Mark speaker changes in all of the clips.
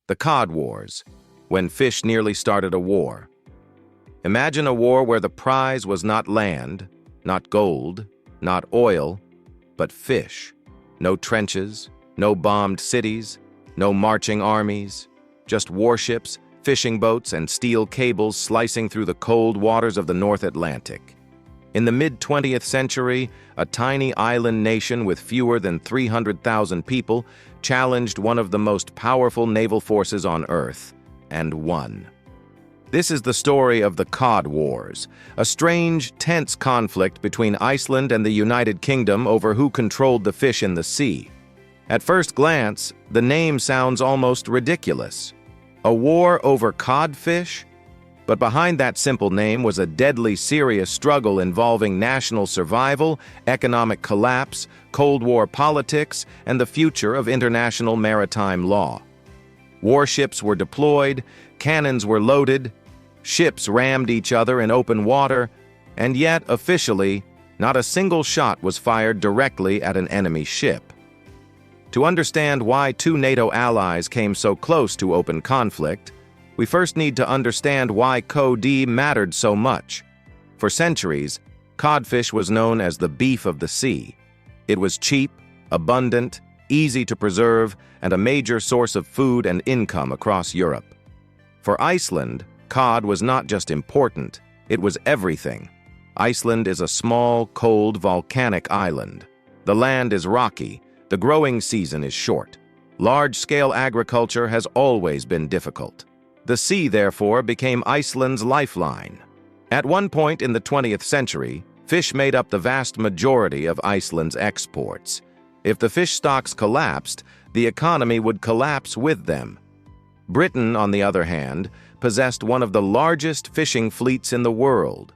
Speaker 1: the Cod Wars, when fish nearly started a war. Imagine a war where the prize was not land, not gold, not oil, but fish. No trenches, no bombed cities, no marching armies, just warships, fishing boats, and steel cables slicing through the cold waters of the North Atlantic. In the mid-20th century, a tiny island nation with fewer than 300,000 people challenged one of the most powerful naval forces on Earth, and won. This is the story of the Cod Wars, a strange, tense conflict between Iceland and the United Kingdom over who controlled the fish in the sea. At first glance, the name sounds almost ridiculous. A war over codfish? But behind that simple name was a deadly serious struggle involving national survival, economic collapse, Cold War politics, and the future of international maritime law. Warships were deployed, cannons were loaded, ships rammed each other in open water, and yet, officially, not a single shot was fired directly at an enemy ship. To understand why two NATO allies came so close to open conflict, we first need to understand why COD mattered so much. For centuries, codfish was known as the beef of the sea. It was cheap, abundant, easy to preserve, and a major source of food and income across Europe. For Iceland, cod was not just important, it was everything. Iceland is a small, cold, volcanic island. The land is rocky, the growing season is short. Large-scale agriculture has always been difficult. The sea, therefore, became Iceland's lifeline. At one point in the 20th century, fish made up the vast majority of Iceland's exports. If the fish stocks collapsed, the economy would collapse with them. Britain, on the other hand, possessed one of the largest fishing fleets in the world.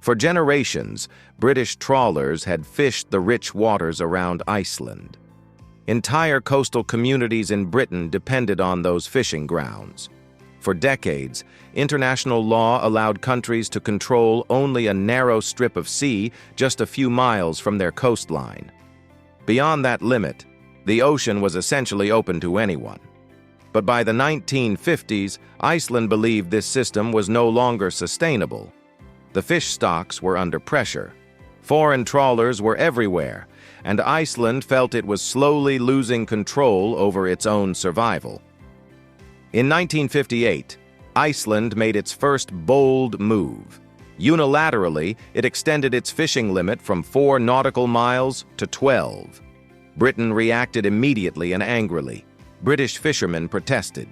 Speaker 1: For generations, British trawlers had fished the rich waters around Iceland. Entire coastal communities in Britain depended on those fishing grounds. For decades, international law allowed countries to control only a narrow strip of sea just a few miles from their coastline. Beyond that limit, the ocean was essentially open to anyone. But by the 1950s, Iceland believed this system was no longer sustainable. The fish stocks were under pressure. Foreign trawlers were everywhere, and Iceland felt it was slowly losing control over its own survival. In 1958, Iceland made its first bold move. Unilaterally, it extended its fishing limit from 4 nautical miles to 12. Britain reacted immediately and angrily. British fishermen protested.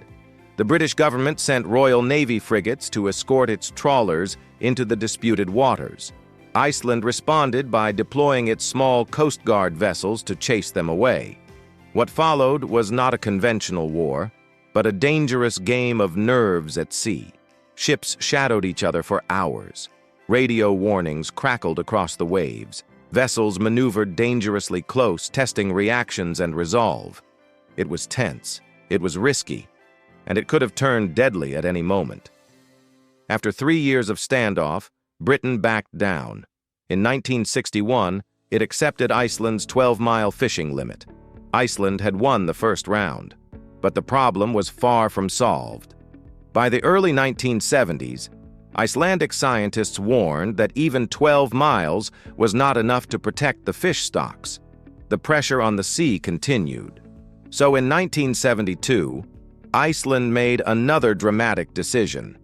Speaker 1: The British government sent Royal Navy frigates to escort its trawlers into the disputed waters. Iceland responded by deploying its small Coast Guard vessels to chase them away. What followed was not a conventional war, but a dangerous game of nerves at sea. Ships shadowed each other for hours. Radio warnings crackled across the waves. Vessels maneuvered dangerously close, testing reactions and resolve. It was tense, it was risky, and it could have turned deadly at any moment. After 3 years of standoff, Britain backed down. In 1961, it accepted Iceland's 12-mile fishing limit. Iceland had won the first round. But the problem was far from solved. By the early 1970s, Icelandic scientists warned that even 12 miles was not enough to protect the fish stocks. The pressure on the sea continued. So in 1972, Iceland made another dramatic decision.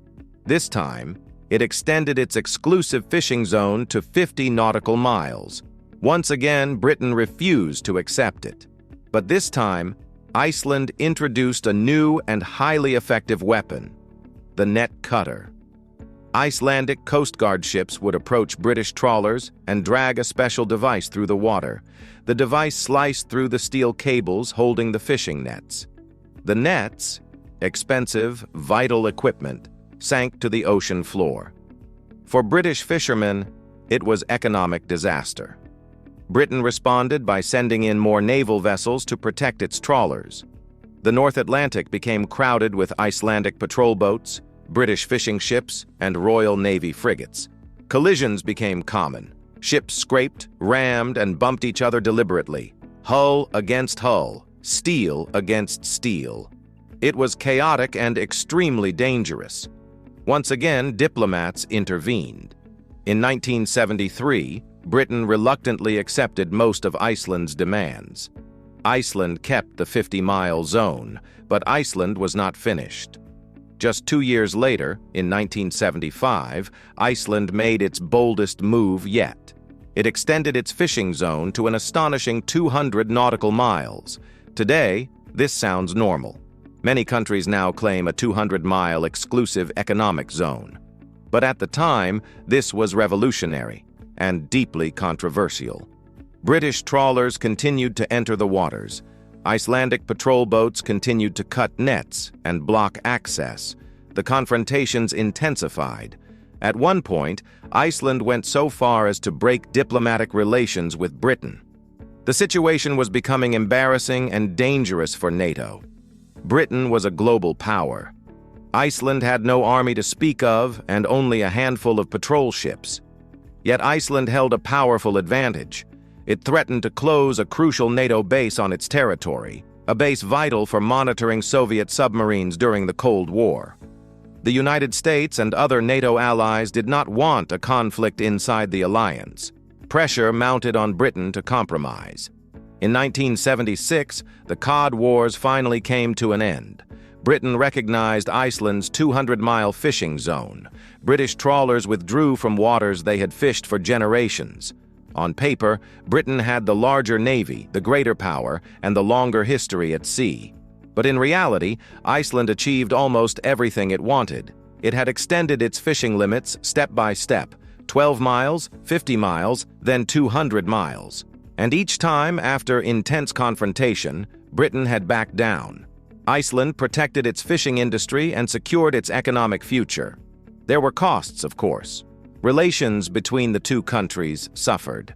Speaker 1: This time, it extended its exclusive fishing zone to 50 nautical miles. Once again, Britain refused to accept it. But this time, Iceland introduced a new and highly effective weapon, the net cutter. Icelandic Coast Guard ships would approach British trawlers and drag a special device through the water. The device sliced through the steel cables holding the fishing nets. The nets, expensive, vital equipment, sank to the ocean floor. For British fishermen, it was economic disaster. Britain responded by sending in more naval vessels to protect its trawlers. The North Atlantic became crowded with Icelandic patrol boats, British fishing ships, and Royal Navy frigates. Collisions became common. Ships scraped, rammed, and bumped each other deliberately. Hull against hull, steel against steel. It was chaotic and extremely dangerous. Once again, diplomats intervened. In 1973, Britain reluctantly accepted most of Iceland's demands. Iceland kept the 50-mile zone, but Iceland was not finished. Just 2 years later, in 1975, Iceland made its boldest move yet. It extended its fishing zone to an astonishing 200 nautical miles. Today, this sounds normal. Many countries now claim a 200-mile exclusive economic zone. But at the time, this was revolutionary and deeply controversial. British trawlers continued to enter the waters. Icelandic patrol boats continued to cut nets and block access. The confrontations intensified. At one point, Iceland went so far as to break diplomatic relations with Britain. The situation was becoming embarrassing and dangerous for NATO. Britain was a global power. Iceland had no army to speak of and only a handful of patrol ships. Yet Iceland held a powerful advantage. It threatened to close a crucial NATO base on its territory, a base vital for monitoring Soviet submarines during the Cold War. The United States and other NATO allies did not want a conflict inside the alliance. Pressure mounted on Britain to compromise. In 1976, the Cod Wars finally came to an end. Britain recognized Iceland's 200-mile fishing zone. British trawlers withdrew from waters they had fished for generations. On paper, Britain had the larger navy, the greater power, and the longer history at sea. But in reality, Iceland achieved almost everything it wanted. It had extended its fishing limits step by step, 12 miles, 50 miles, then 200 miles. And each time, after intense confrontation, Britain had backed down. Iceland protected its fishing industry and secured its economic future. There were costs, of course. Relations between the two countries suffered.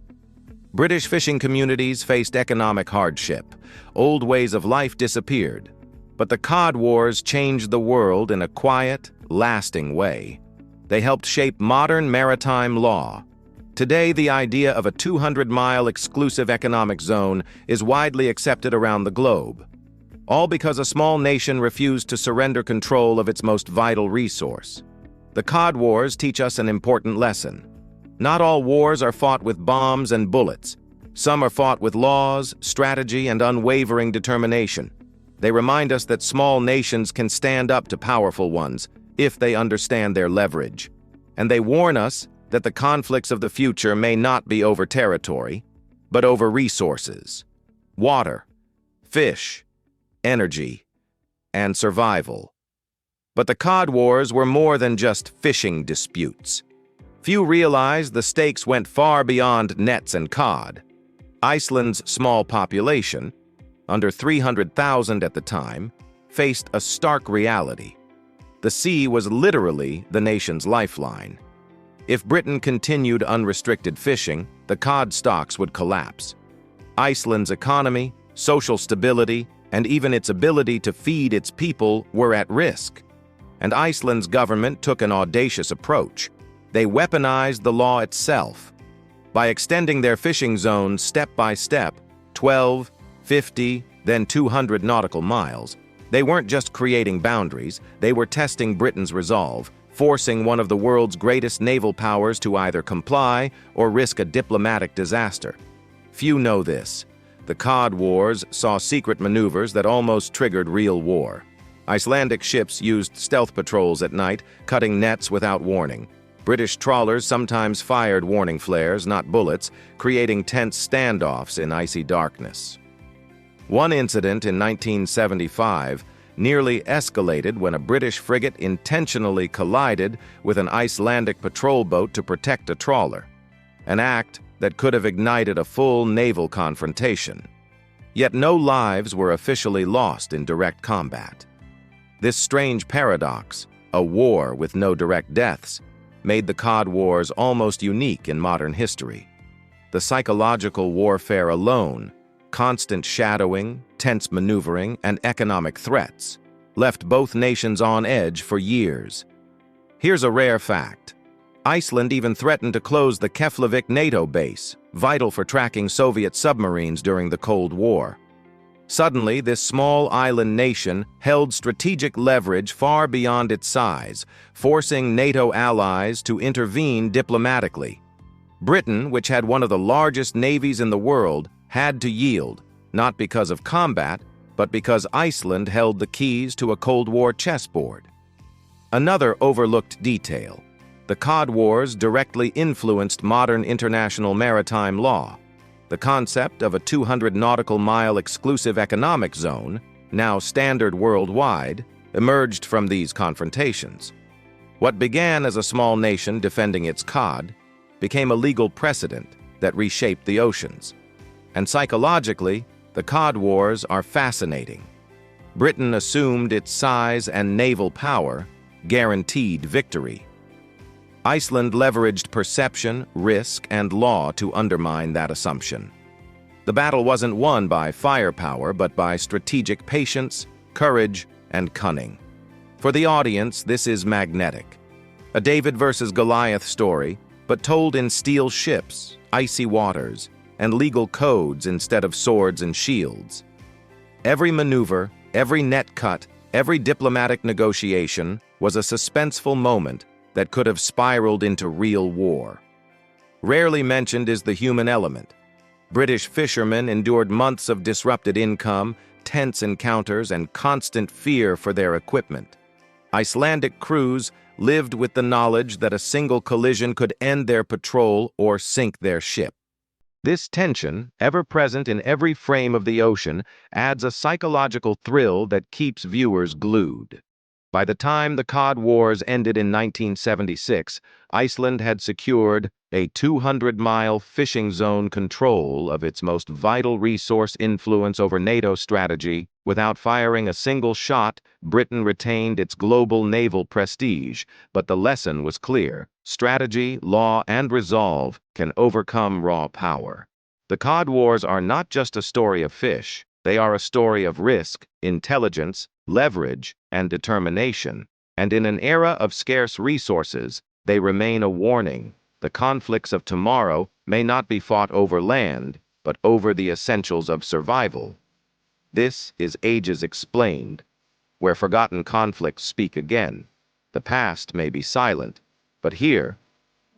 Speaker 1: British fishing communities faced economic hardship. Old ways of life disappeared. But the Cod Wars changed the world in a quiet, lasting way. They helped shape modern maritime law. Today, the idea of a 200-mile exclusive economic zone is widely accepted around the globe. All because a small nation refused to surrender control of its most vital resource. The Cod Wars teach us an important lesson. Not all wars are fought with bombs and bullets. Some are fought with laws, strategy, and unwavering determination. They remind us that small nations can stand up to powerful ones if they understand their leverage. And they warn us that the conflicts of the future may not be over territory, but over resources, water, fish, energy, and survival. But the Cod Wars were more than just fishing disputes. Few realize the stakes went far beyond nets and cod. Iceland's small population, under 300,000 at the time, faced a stark reality. The sea was literally the nation's lifeline. If Britain continued unrestricted fishing, the cod stocks would collapse. Iceland's economy, social stability, and even its ability to feed its people were at risk. And Iceland's government took an audacious approach. They weaponized the law itself. By extending their fishing zones step by step, 12, 50, then 200 nautical miles, they weren't just creating boundaries, they were testing Britain's resolve, forcing one of the world's greatest naval powers to either comply or risk a diplomatic disaster. Few know this. The Cod Wars saw secret maneuvers that almost triggered real war. Icelandic ships used stealth patrols at night, cutting nets without warning. British trawlers sometimes fired warning flares, not bullets, creating tense standoffs in icy darkness. One incident in 1975 nearly escalated when a British frigate intentionally collided with an Icelandic patrol boat to protect a trawler, an act that could have ignited a full naval confrontation. Yet no lives were officially lost in direct combat. This strange paradox, a war with no direct deaths, made the Cod Wars almost unique in modern history. The psychological warfare alone, constant shadowing, tense maneuvering, and economic threats, left both nations on edge for years. Here's a rare fact. Iceland even threatened to close the Keflavik NATO base, vital for tracking Soviet submarines during the Cold War. Suddenly, this small island nation held strategic leverage far beyond its size, forcing NATO allies to intervene diplomatically. Britain, which had one of the largest navies in the world, had to yield, not because of combat, but because Iceland held the keys to a Cold War chessboard. Another overlooked detail: the Cod Wars directly influenced modern international maritime law. The concept of a 200 nautical mile exclusive economic zone, now standard worldwide, emerged from these confrontations. What began as a small nation defending its cod became a legal precedent that reshaped the oceans. And psychologically, the Cod Wars are fascinating. Britain assumed its size and naval power guaranteed victory. Iceland leveraged perception, risk, and law to undermine that assumption. The battle wasn't won by firepower, but by strategic patience, courage, and cunning. For the audience, this is magnetic. A David versus Goliath story, but told in steel ships, icy waters, and legal codes instead of swords and shields. Every maneuver, every net cut, every diplomatic negotiation was a suspenseful moment that could have spiraled into real war. Rarely mentioned is the human element. British fishermen endured months of disrupted income, tense encounters, and constant fear for their equipment. Icelandic crews lived with the knowledge that a single collision could end their patrol or sink their ship. This tension, ever present in every frame of the ocean, adds a psychological thrill that keeps viewers glued. By the time the Cod Wars ended in 1976, Iceland had secured a 200-mile fishing zone control of its most vital resource influence over NATO strategy. Without firing a single shot, Britain retained its global naval prestige, but the lesson was clear: strategy, law, and resolve can overcome raw power. The Cod Wars are not just a story of fish. They are a story of risk, intelligence, leverage, and determination. And in an era of scarce resources, they remain a warning. The conflicts of tomorrow may not be fought over land, but over the essentials of survival. This is Ages Explained, where forgotten conflicts speak again. The past may be silent, but here,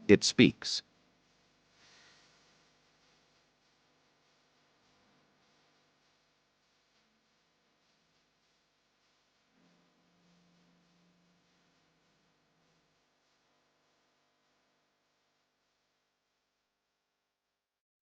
Speaker 1: it speaks.